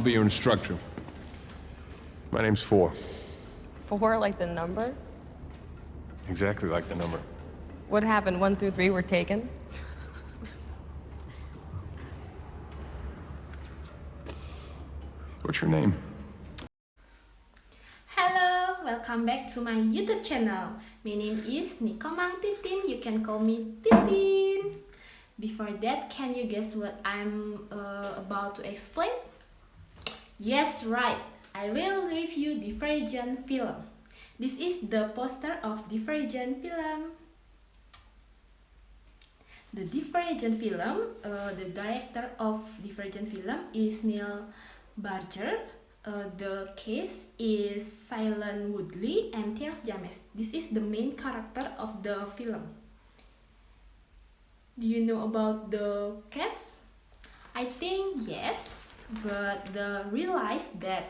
I'll be your instructor. My name's Four. 4 like the number? Exactly like the number. What happened? 1 through 3 were taken? What's your name? Hello, welcome back to my YouTube channel. My name is Komang Titin. You can call me Titin. Before that, can you guess what I'm about to explain? Yes, right. I will review Divergent film. This is the poster of Divergent film. The Divergent film, the director of Divergent film is Neil Barger. The case is Silent Woodley and Tess James. This is the main character of the film. Do you know about the case? I think yes, but the realize that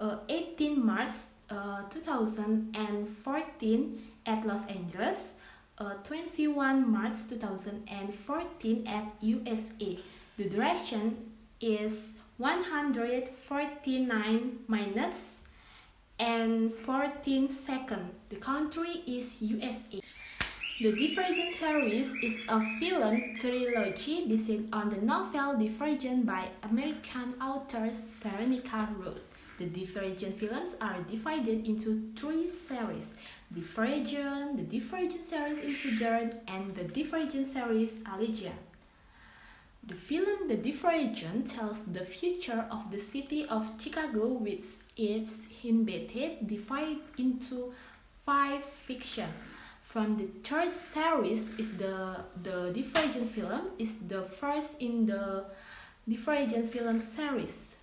18 March 2014 at Los Angeles, 21 March 2014 at USA. The duration is 149 minutes and 14 seconds. The country is USA. The Divergent series is a film trilogy based on the novel Divergent by American author Veronica Roth. The Divergent films are divided into 3 series: Divergent, the Divergent series Insurgent, and the Divergent series Allegiant. The film The Divergent tells the future of the city of Chicago, which is inhabited, divided into 5 fiction. From the 3rd series is the Divergent film is the first in the Divergent film series.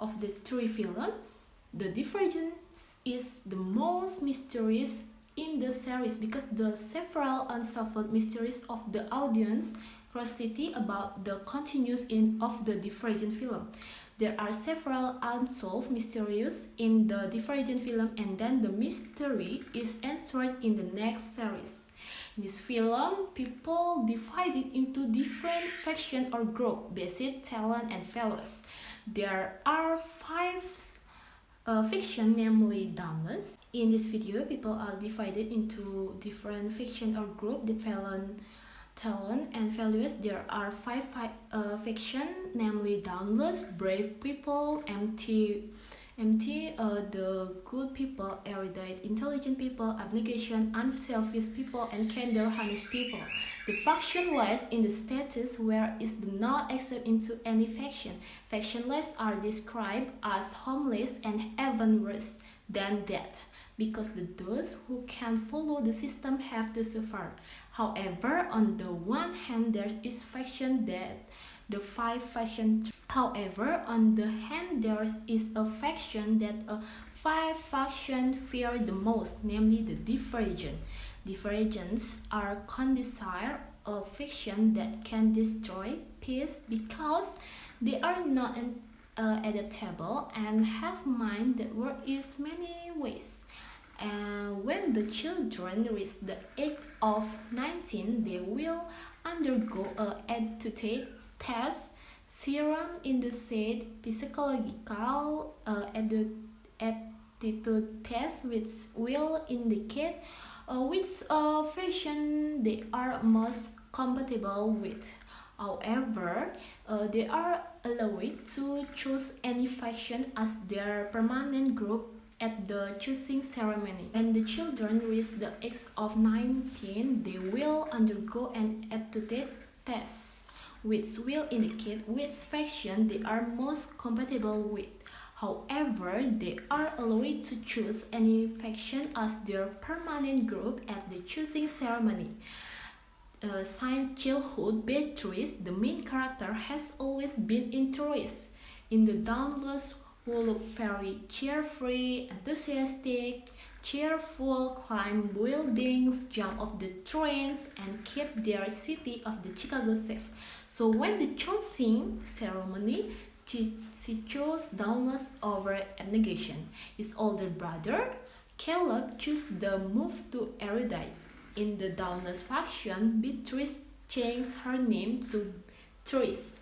Of the 3 films, The Divergent is the most mysterious in the series because the several unsolved mysteries of the audience curiosity about the continuous end of the Divergent film. There are several unsolved mysteries in the Divergent film, and then the mystery is answered in the next series. In this film, people divided into different factions or groups based talent and values. There are 5 fiction, namely downless. In this video, people are divided into different fiction or group that talent and values. There are 5 fiction, namely downless, brave people, empty, the good people, erudite, intelligent people, abnegation, unselfish people, and candor, honest people. The factionless in the status where is not accepted into any faction. Factionless are described as homeless and even worse than death, because those who can follow the system have to suffer. However, on the one hand, there is faction that the 5 faction. However, on the hand, there is a faction that a 5 faction fear the most, namely the Divergent. Divergents are considered a fiction that can destroy peace because they are not adaptable and have mind that work in many ways. And when the children reach the age of 19, they will undergo a aptitude test, serum in the said psychological aptitude test, which will indicate which faction they are most compatible with. However, they are allowed to choose any faction as their permanent group at the choosing ceremony. When the children reach the age of 19, they will undergo an aptitude test, which will indicate which faction they are most compatible with. However, they are allowed to choose any faction as their permanent group at the choosing ceremony. Since childhood, Beatrice, the main character, has always been interested in the downless who look very cheerful, enthusiastic, cheerful, climb buildings, jump off the trains, and keep their city of the Chicago safe. So when the choosing ceremony, she chose downless over abnegation. His older brother, Caleb, chose the move to erudite. In the downless faction, Beatrice changed her name to Therese.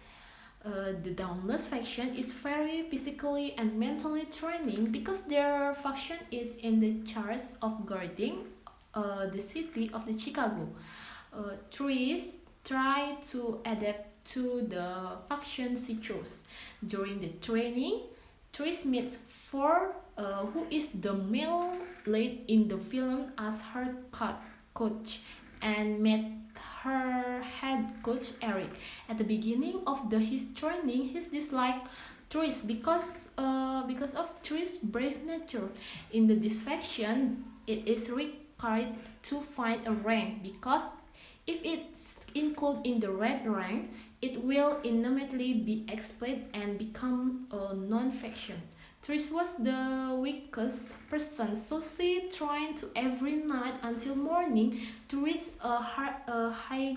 The Dauntless faction is very physically and mentally training because their faction is in the charge of guarding the city of the Chicago. Trees try to adapt to the faction she chose. During the training, Tris meets Ford, who is the male lead in the film as her coach, and met her head coach Eric. At the beginning of his training, he disliked Tris because of Tris' brave nature. In this faction, it is required to find a rank because if it's included in the red rank, it will immediately be expelled and become a non-faction. Trish was the weakest person, so she trained every night until morning to reach a higher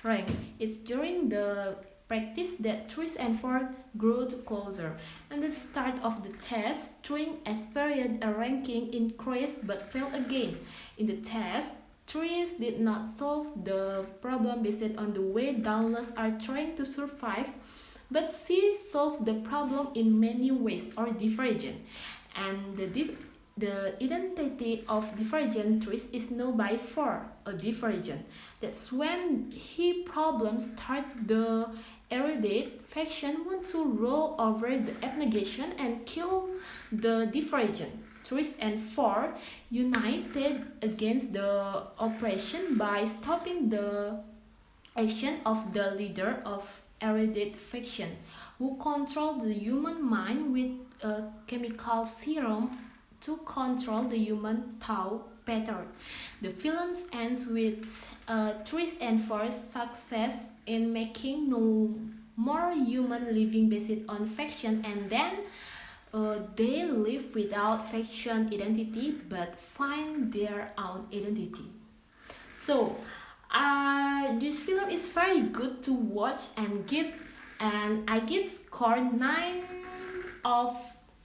rank. It's during the practice that Trish and Ford grew closer. At the start of the test, Trish experienced a ranking increase but failed again. In the test, Trish did not solve the problem based on the way Dauntless are trying to survive, but she solved the problem in many ways or divergent. And the identity of divergent Trish is known by Ford, a divergent. That's when he problems start. The erudite faction want to roll over the abnegation and kill the divergent. Trish and Ford united against the operation by stopping the action of the leader of erudite faction, who controlled the human mind with a chemical serum to control the human thought pattern. The film ends with Trish and Ford's success in making no more human living based on faction, and then they live without faction identity but find their own identity. So this film is very good to watch and I give score 9 of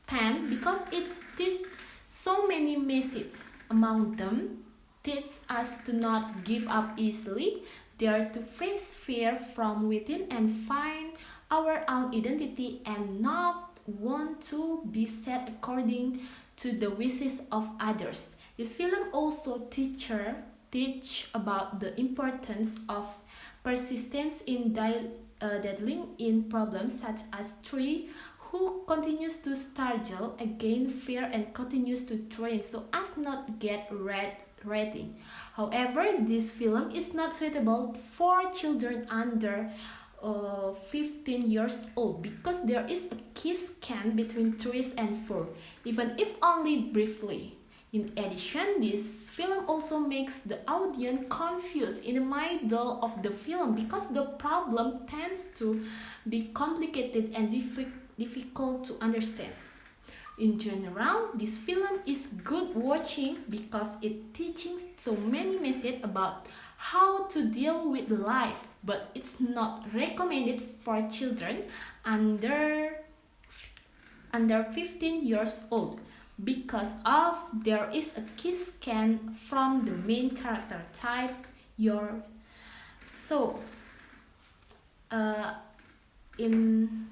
10 because it teaches so many messages. Among them, teach us to not give up easily, dare to face fear from within and find our own identity, and not want to be set according to the wishes of others. This film also teach about the importance of persistence in dealing in problems, such as Tree, who continues to struggle against fear and continues to train so as not get red rating. However, this film is not suitable for children under 15 years old because there is a kiss scan between Trish and Ford, even if only briefly. In addition, this film also makes the audience confused in the middle of the film because the problem tends to be complicated and difficult to understand. In general, this film is good watching because it teaches so many messages about how to deal with life, but it's not recommended for children under 15 years old because of there is a kiss scan from the main character type your so in